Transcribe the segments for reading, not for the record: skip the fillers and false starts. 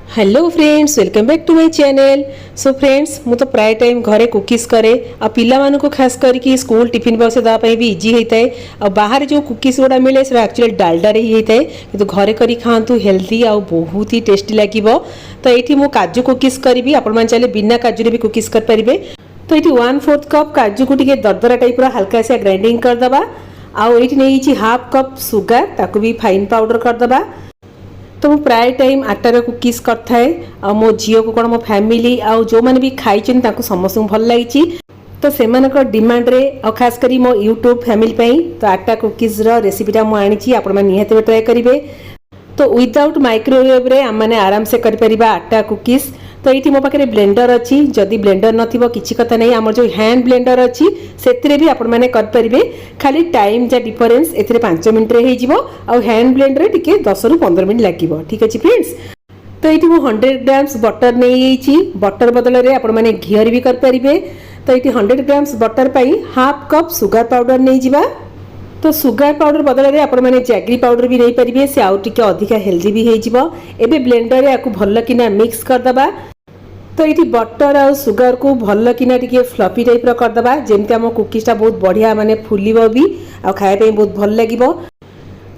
Hello friends, welcome back to my channel. So friends, मु तो प्राय टाइम घरे कुकीज करे आ पिला मानू को खास करके स्कूल टिफिन बॉक्स दवा पे भी इजी होता है। आ बाहर जो कुकीज गुड़ा मिले से एक्चुअली डालडा रे ही होता है, किंतु घरे करी खांतु हेल्दी आ बहुत ही टेस्टी लागिवो। तो एठी मु काजू कुकीज करी, आपण मान चाहे बिना काजू रे भी कुकीज कर परिबे। तो ये 1/4 कप काजू को टिके दरदरा टाइप रो हल्का से ग्राइंडिंग कर दबा। आ एठी नहीं 1/2 कप सुगर, ताको भी फाइन पाउडर कर दबा। तो मुझे प्राय टाइम आटार कुकीज करथाए आ मो झील को कौन मो फैमिली आउ जो मैंने भी खाई समस्त भल लगी। तो से डिमांड रे आ खास करी मो यूट्यूब फैमिली पई तो आटा कुकीज रो रेसिपीटा मु आनी आपण मैंने निहाती ट्राए करेंगे। तो विदाउट माइक्रोवेव रे आम मैंने आराम से कर परिबा आटा कुकीज। तो ये मो पाखे ब्लेंडर अच्छी, जदि ब्लेंडर नथिबो किछि कथा नहीं, आम जो हैंड ब्लेंडर अच्छी से भी आपण मैंने कर परिबे। खाली टाइम जा डिफरेंस एथिरे 5 मिनट रे हेजिवो आ हैंड ब्लेंडर रे टिके 10 रु 15 मिनट लागिवो। ठीक अछि फ्रेंड्स। तो ये मु 100 ग्राम्स बटर नहीं छी, बटर बदल रे आपण मैंने घी भी कर परिबे। तो ये 100 ग्राम्स बटर पई 1/2 कप सुगर पाउडर नहीं जिबा। तो सुगर पाउडर बदल में आपण मैंने जैगरी पाउडर भी नहीं पारे, से आउ टिके अधिका हेल्दी भी हो। एबे ब्लेंडर रे आकु भल किना मिक्स कर दबा। तो ये बटर आ सुगर को भल किना टिके फ्लफी टाइप रो कर दबा, जेमते हम कुकीजटा बहुत बढ़िया माने फुलिबो भी आ खाए पे बहुत भल लागिवो।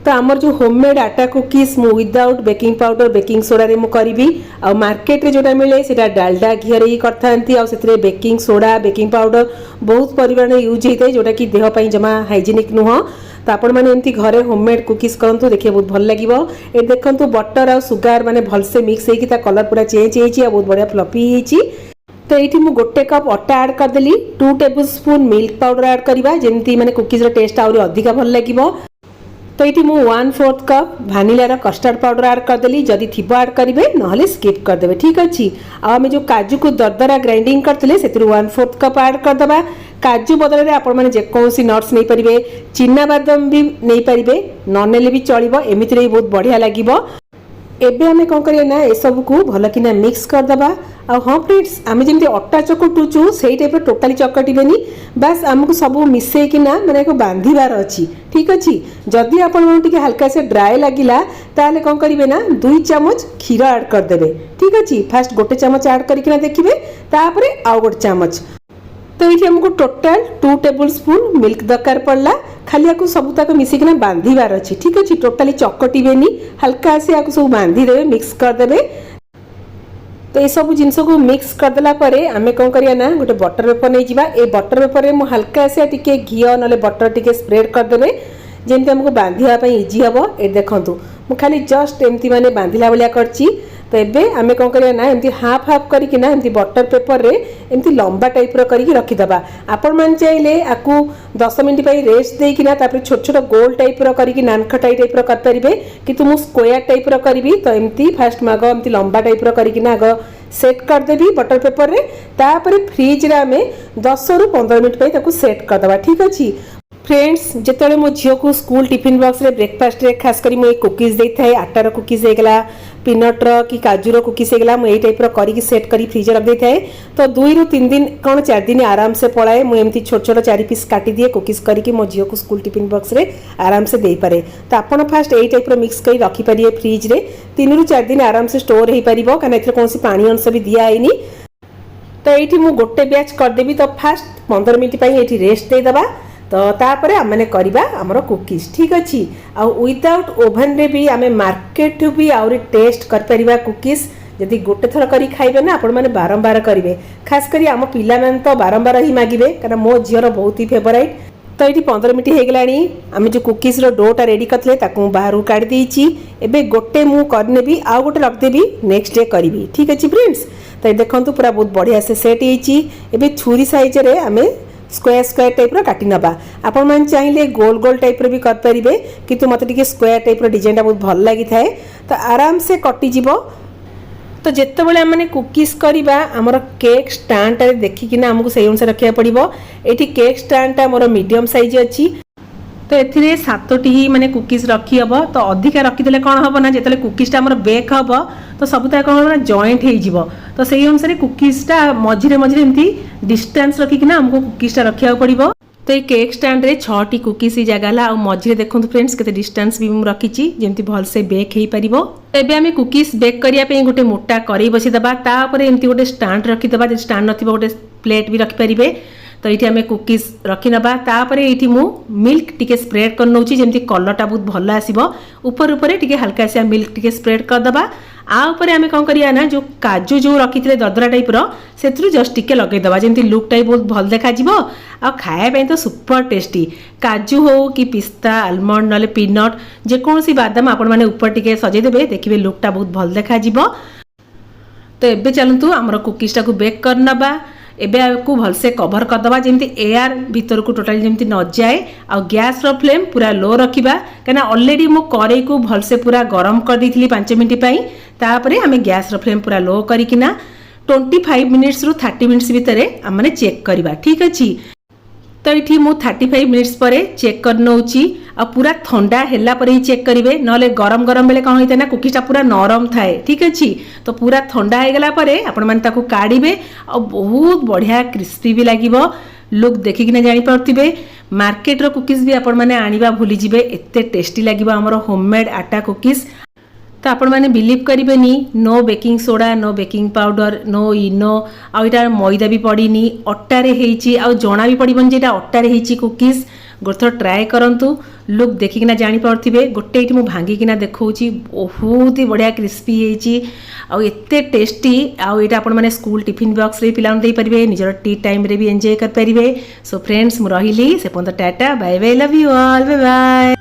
तो आमर जो होममेड आटा कुकीज मु without baking powder baking soda रे मु करिवि। आ मार्केट रे जोटा मिले सेटा डालडा घी रे ही करथांती, आ सेतरे बेकिंग सोडा बेकिंग पाउडर बहुत परिमाण यूज होइते, जोटा कि देह पई जमा हाइजीनिक नुह। तो आपण मैंने एमती घरे होममेड कुकीज करंतु, देखिए बहुत भल लागिवो। ए देखंतु बटर आ सुगर माने भल से मिक्स हेकी ता कलर पूरा चेंज हेची आ बहुत बढ़िया फ्लफी हेची। तो ये मुझे 1 कप अटा ऐड करदेली, 2 tablespoon milk powder add करवा, जेमती माने कुकीज रो टेस्ट आउरी अधिका भल लागिवो। तो ये मुझे 1/4 कप भानिलार कस्टर्ड पाउडर ऐड करदेली, जदि थिबो ऐड करेंगे ना स्किप करदे। ठीक अच्छे। आम जो काजू को दरदरा ग्राइंडिंग करते से 1/4 कप ऐड करदे। काजू बदल में आपण मैंने जेकोसी नट्स नहीं पारे, चिना बादाम भी नहीं पारे, ननेले भी चलो, एमती बहुत बढ़िया लगे। एबे आमे कौन करिया ना ए सब को भल किना मिक्स कर दबा। आ हाँ फ्रेंड्स, आमे जेमती अट्टा चकटुचु सेही टाइप टोटाली चकटिबेनी, बस आमको सब मिसई किना माने एको बांधीबार अछि। ठीक अछि। जदि आपण मन टिके हल्का से ड्राई लागिला ताले कौन करिवे ना 2 चम्मच खीर ऐड कर देबे। ठीक अछि। फास्ट 1 चम्मच ऐड करिकिना देखिबे, तापरे आउ 1 चम्मच। तो ये हमको टोटाल 2 टेबल स्पून मिल्क दरकार पड़ला। खाली आपको सब तक मिसिकिना बांधीबार अच्छी। ठीक अच्छे। टोटाली चकटिबेनी, हल्का से आपको सब बांधी देवे, मिक्स करदे। तो ये सब जिनस को मिक्स करदेला परे आमे कौन करिया ना गोटे बटर पेपर नहीं जिबा। ए बटर पेपर रे मु हल्का से टिके घी नले बटर टिके स्प्रेड करदेबे, जेमती हमको बांधिया पई इजी हबो। ए देखंतु मु खाली जस्ट एमती माने बांधिला बलिया करची। तो एबे आमे कौन करिया ना एमती हाफ हाफ करके ना एमती बटर पेपर रे एमती लंबा टाइप रो करके रखी दबा। आपण मान चाहिले आकु 10 मिनिट पई रेस्ट देई किना तापर छोट छोट गोल टाइप रो करके नानखटाई टाइप रो कर परिबे, किंतु मु स्क्वायर टाइप रो करबी। तो एमती फास्ट मागो एमती लंबा टाइप रो करके ना आगो सेट कर देबी बटर पेपर रे, तापर फ्रिज रे आमे 10 रु 15 मिनिट पई ताकु सेट कर दबा। ठीक अछि फ्रेंड्स। जिते मो झील को स्कूल टिफिन बॉक्स रे ब्रेकफास्ट रे खास करी मो कुकीज दे थाए, आटार कुकीज हेगला, पीनट रो कि काजू रो कुकीज हेगला, मो ए टाइप रो करी सेट करी फ्रिज रख दे थाए। तो 2 रु 3 दिन कौन 4 दिन आराम से पलाए। मु एमती छोट छोट 4 पीस काटी दिए कुकीज करके मो झील को स्कूल टिफिन बॉक्स रे आराम से दे पारे। तो आपण फास्ट ए टाइप रो मिक्स करी रखी पारिए फ्रिज रे, 3 रु 4 दिन आराम से स्टोर हे परिबो, कारण एथरे कोनसी पानी अंश भी दिया आइनी। तो ये मु गोटे बैच कर देबी। तो फास्ट 15 मिनिट पई एठी रेस्ट दे दबा। तो तापरे आम मैंने करवा आमर कुकीज। ठीक अच्छे। आ विदाउट ओभन रे भी आम मार्केट भी आउरी टेस्ट कर परिबा कुकीज। जदि गोटे थर करी खाइबे ना आपण माने बारंबार करिवे, खास करी आम पिला माने तो बारंबार ही मागिबे, कारण मो झीर बहुत ही फेवरेट। तो ये 15 मिनिट हो गलानी, आम जो कुकीज रो डोटा रेडी करथले ताकू बाहर काढी देइची। एबे गोटे मु करनेबी, आ गोटे रख देबी, नेक्स्ट डे करिवि। ठीक अच्छे फ्रेंड्स। तो ये देखंतु पूरा बहुत बढ़िया से सेट हेची। एबे छुरी साइज रे आमे स्क्वायर स्क्वायर टाइप रो काटी नबा। आपण मान चाहिले गोल गोल टाइप रो भी कर परिबे, किंतु मते टिके स्क्वायर टाइप रो डिजाइन ता बहुत भल लागि थाए। तो आराम से कटि जिवो। तो जेते बेले हमने कुकीज करिबा हमर केक स्टैंड रे देखि किना हमकु सेही अनुसार रखिया पड़िबो। एठी केक स्टैंड ता मोर मीडियम साइज अछि। तो एथिरे 7टी ही माने कुकीज रखी हबो। तो अधिका रखी देले कोन हबो ना, जेतले कुकीज ता हमर बेक हबो तो सबुता कोन ना जॉइंट हे जिवो। तो सेही अनुसार कुकीज ता मझिरे मझिरे एमती डिस्टेंस रखी किना हमको कुकीज ता रखिया पड़िबो। तो ये केक स्टैंड रे 6टी कुकीज ही जगाला आ मझे देखो फ्रेंड्स केते डिस्टेंस भी मु रखी जेमती भल से बेक हो पारिबो। एबे आमे कुकीज बेक करिया पे गोटे मोटा करी बसी दबा तापर एमती गोटे स्टैंड रखी दबा जे स्टैंड नथिबो गोटे प्लेट भी रखि परिबे। तो ये आम कुकीज रखी नबा तापर ये मु मिल्क टिके स्प्रेड कर नौची जेमती कलरटा बहुत भल आसीबो। ऊपर ऊपर टिके हल्का से मिल्क टिके स्प्रेड कर दबा। आ ऊपर आमे कोन करिया ना जो काजू जो रखिथिले ददरा टाइप रो सेथरु जस्ट टिके लगे दबा जेमती लुक टाइप बहुत भल देखा जिवो आ खाए पे तो सुपर टेस्टी। काजू हो कि पिस्ता आलमंड नले पीनट जे कोनसी बादाम आपण माने ऊपर टिके सजे देबे देखिबे लुकटा बहुत भल देखा जिवो। तो एबे चलंतु हमर कुकीजटा को बेक कर नबा। एबे आपको भलसे कवर करदबा जेमती एयर भीतर को टोटाली जेमती न जाए आ गैस रो फ्लेम पूरा लो रखिबा कना ऑलरेडी मो करेई को भलसे पूरा गरम कर देथिली 5 मिनिट पई। तापरे हमें गैस रो फ्लेम पूरा लो करिकिना 25 मिनिट्स रु 30 मिनिट्स भितरे हमने चेक करबा ठीक अछि। तो ये मु 35 मिनिट्स पर चेक कर नौची आ पूरा ठंडा हैला पर ही चेक करिवे नले गरम गरम बेले कौन होता है ना कुकीजटा पूरा नरम थाए ठीक अच्छी। तो पूरा ठंडा हो गला परे आपण माने ताकू काढ़िबे आ बहुत बढ़िया क्रिस्पी भी लागिबो। लुक देखिकिना जानि पारथिबे मार्केट रो कुकीज भी आपण माने आनिबा भूली जिवे एते टेस्टी लागिबो हमरो होममेड आटा कुकीज। तो आपण मैंने बिलीव करेनि no baking soda no baking powder no Eno आईटा मैदा भी पड़नी अटारे होईची आ जना भी पड़बन जे अटारे होईची कुकीज। गोटे थर ट्राए करंतु लुक देखिकिना जानि पारथिबे गोटे एठी मु भांगिकिना देखौची बहुत ही बढ़िया क्रिस्पी होईची आ एते टेस्टी आ एटा आपण माने स्कूल टिफिन बॉक्स रे पिलान देई परिबे निजर टी टाइम रे भी एंजॉय कर परिबे। सो फ्रेंड्स मु रहिली से पंत tata bye bye love you all bye bye.